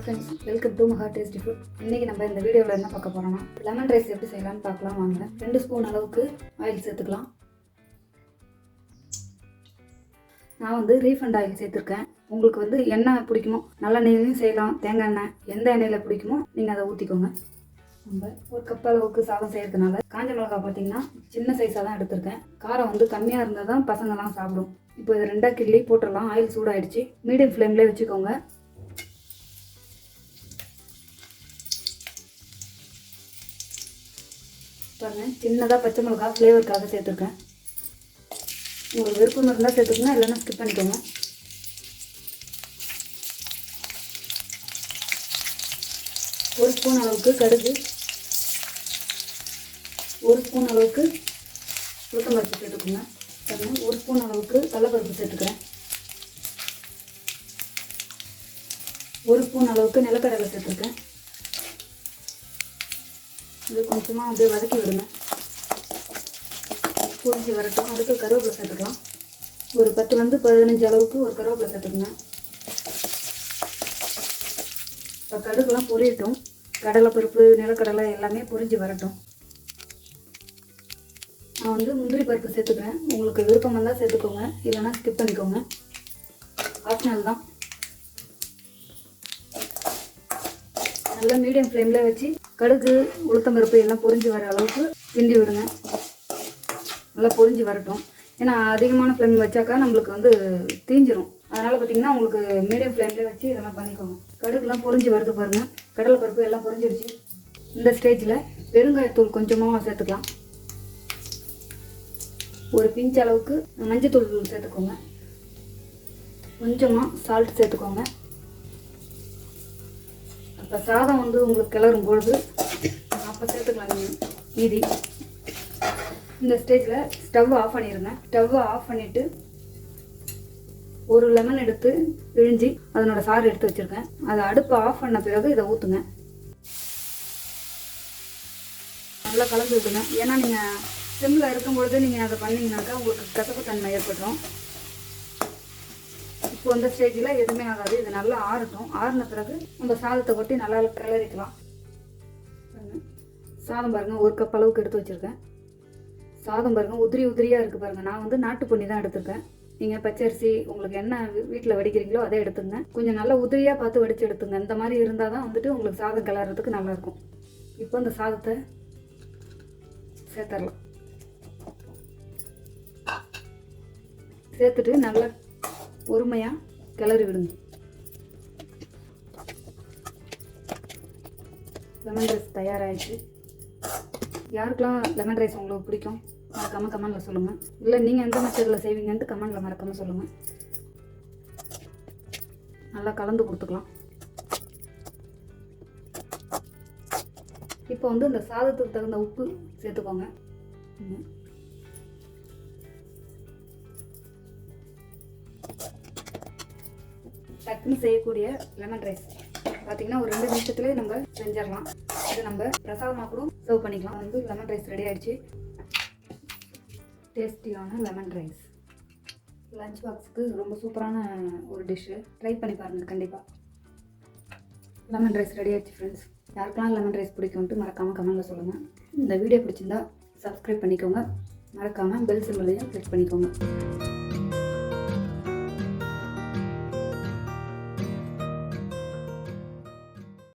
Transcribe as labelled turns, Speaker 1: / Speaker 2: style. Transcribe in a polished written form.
Speaker 1: Friends, welcome to மகா tasty food. இன்றைக்கி நம்ம இந்த வீடியோவில் என்ன பார்க்க போகிறோம்னா லெமன் ரைஸ் எப்படி செய்யலாம்னு பார்க்கலாம் வாங்க. 2 ஸ்பூன் அளவுக்கு ஆயில் சேர்த்துக்கலாம். நான் வந்து ரீஃபண்ட் ஆயில் சேர்த்துருக்கேன். உங்களுக்கு வந்து எண்ணெய் பிடிக்குமோ நல்லெண்ணெயிலையும் செய்யலாம், தேங்காய் எண்ணெய் எந்த எண்ணெயில் பிடிக்குமோ நீங்கள் அதை ஊற்றிக்கோங்க. நம்ம ஒரு கப் அளவுக்கு சாதம் செய்யறதுனால காஞ்ச மிளகா பார்த்தீங்கன்னா சின்ன சைஸாக தான் எடுத்திருக்கேன். காரம் வந்து கம்மியாக இருந்தால் தான் பசங்கள்லாம் சாப்பிடும். இப்போ இது 2 கிள்ளி போட்டுடலாம். ஆயில் சூடாகிடுச்சு. மீடியம் ஃப்ளேம்லேயே வச்சுக்கோங்க. பாருங்கள், சின்னதாக பச்சை மிளகா ஃப்ளேவருக்காக சேர்த்துருக்கேன். உங்களுக்கு விருப்பம் இருந்தால் சேர்த்துக்கோங்க, இல்லைன்னா ஸ்கிப் பண்ணிக்கோங்க. ஒரு ஸ்பூன் அளவுக்கு கடுகு, 1 ஸ்பூன் அளவுக்கு உளுத்தம்பருப்பு சேர்த்துக்கோங்க. பாருங்கள், 1 ஸ்பூன் அளவுக்கு கடலைப்பருப்பு சேர்த்துக்கிறேன். 1 ஸ்பூன் அளவுக்கு நிலக்கடலை சேர்த்துருக்கேன். இது கொஞ்சமாக அப்படியே வதக்கி விடுங்க. பொரிஞ்சு வரட்டும். அதுக்கு கருவேப்பிலை சேர்த்துக்கலாம். ஒரு 10 to 15 அளவுக்கு ஒரு கருவேப்பிலை சேர்த்துக்கோங்க. இப்போ கடுகுலாம் பொரியட்டும். கடலைப்பருப்பு நிலக்கடலை எல்லாமே பொரிஞ்சு வரட்டும். நான் வந்து முந்திரி பருப்பு சேர்த்துக்கிறேன். உங்களுக்கு விருப்பம் இருந்தால் சேர்த்துக்கோங்க, இல்லைன்னா ஸ்கிப் பண்ணிக்கோங்க. ஆப்ஷனல் தான். நல்லா மீடியம் ஃப்ளேமில் வச்சு கடுகு உளுத்தம்பருப்பு எல்லாம் பொரிஞ்சு வர அளவுக்கு கிண்டி விடுங்க. நல்லா பொரிஞ்சு வரட்டும். ஏன்னா அதிகமான ஃப்ளேம் வச்சாக்கா நம்மளுக்கு வந்து தீஞ்சிரும். அதனால் பார்த்திங்கன்னா உங்களுக்கு மீடியம் ஃப்ளேம்லேயே வச்சு இதெல்லாம் பண்ணிக்கோங்க. கடுகுலாம் பொரிஞ்சு வருது பாருங்கள். கடலைப்பருப்பு எல்லாம் பொரிஞ்சிடுச்சு. இந்த ஸ்டேஜில் பெருங்காயத்தூள் கொஞ்சமாக சேர்த்துக்கலாம். ஒரு பிஞ்ச் அளவுக்கு மஞ்சத்தூள் சேர்த்துக்கோங்க. கொஞ்சமாக சால்ட் சேர்த்துக்கோங்க. இப்போ சாதம் வந்து உங்களுக்கு கிளறும் பொழுது அப்போ சேர்த்துக்கலாம் நீங்கள் மீதி. இந்த ஸ்டேஜில் ஸ்டவ்வை ஆஃப் பண்ணிடுங்க. ஸ்டவ்வை ஆஃப் பண்ணிவிட்டு ஒரு லெமன் எடுத்து பிழிஞ்சி அதனோட சாறு எடுத்து வச்சுருக்கேன். அதை அடுப்பை ஆஃப் பண்ண பிறகு இதை ஊற்றுங்க. நல்லா கலந்து விட்டுங்க. ஏன்னா நீங்கள் சிம்மில் இருக்கும்பொழுது நீங்கள் அதை பண்ணிங்கனாக்கா உங்களுக்கு கசப்புத்தன்மை ஏற்பட்டுரும். இப்போ இந்த ஸ்டேஜில் எதுவுமே ஆகாது. இது நல்லா ஆறட்டும். ஆறின பிறகு நம்ம சாதத்தை கொட்டி நல்லா கிளறிக்கலாம். சாதம் பாருங்கள், 1 கப் அளவுக்கு எடுத்து வச்சுருக்கேன். சாதம் பாருங்கள், உதிரியாக இருக்குது பாருங்கள். நான் வந்து நாட்டு பொன்னி தான் எடுத்துருக்கேன். நீங்கள் பச்சரிசி உங்களுக்கு என்ன வீட்டில் வடிக்கிறீங்களோ அதை எடுத்துங்க. கொஞ்சம் நல்லா உதிரியாக பார்த்து வடித்து எடுத்துங்க. இந்த மாதிரி இருந்தால் தான் வந்துட்டு உங்களுக்கு சாதம் கிளறதுக்கு நல்லாயிருக்கும். இப்போ இந்த சாதத்தை சேர்த்துடலாம். சேர்த்துட்டு நல்லா பொறுமையாக கிளறி விடுங்க. லெமன் ரைஸ் தயாராகிடுச்சு. யாருக்கெல்லாம் லெமன் ரைஸ் உங்களுக்கு பிடிக்கும் மறக்காமல் கமெண்டில் சொல்லுங்கள். இல்லை நீங்கள் எந்த மெத்தடில் செய்வீங்கன்ட்டு கமெண்டில் மறக்காமல் சொல்லுங்கள். நல்லா கலந்து கொடுத்துக்கலாம். இப்போ வந்து இந்த சாதத்துக்கு தகுந்த உப்பு சேர்த்துக்கோங்க. டக்குன்னு செய்யக்கூடிய லெமன் ரைஸ் பார்த்தீங்கன்னா ஒரு 2 நிமிஷத்துலேயே நம்ம செஞ்சிடலாம். இது நம்ம பிரசாதமாக கூட சர்வ் பண்ணிக்கலாம். வந்து லெமன் ரைஸ் ரெடி ஆகிடுச்சு. டேஸ்டியான லெமன் ரைஸ் லஞ்ச் பாக்ஸுக்கு ரொம்ப சூப்பரான ஒரு டிஷ்ஷு. ட்ரை பண்ணி பாருங்கள் கண்டிப்பாக. லெமன் ரைஸ் ரெடி ஆகிடுச்சு ஃப்ரெண்ட்ஸ். யாருக்கெல்லாம் லெமன் ரைஸ் பிடிக்கும்ட்டு மறக்காமல் கமெண்டில் சொல்லுங்கள். இந்த வீடியோ பிடிச்சிருந்தா சப்ஸ்கிரைப் பண்ணிக்கோங்க. மறக்காமல் பெல் சிம்பலையும் கிளிக் பண்ணிக்கோங்க.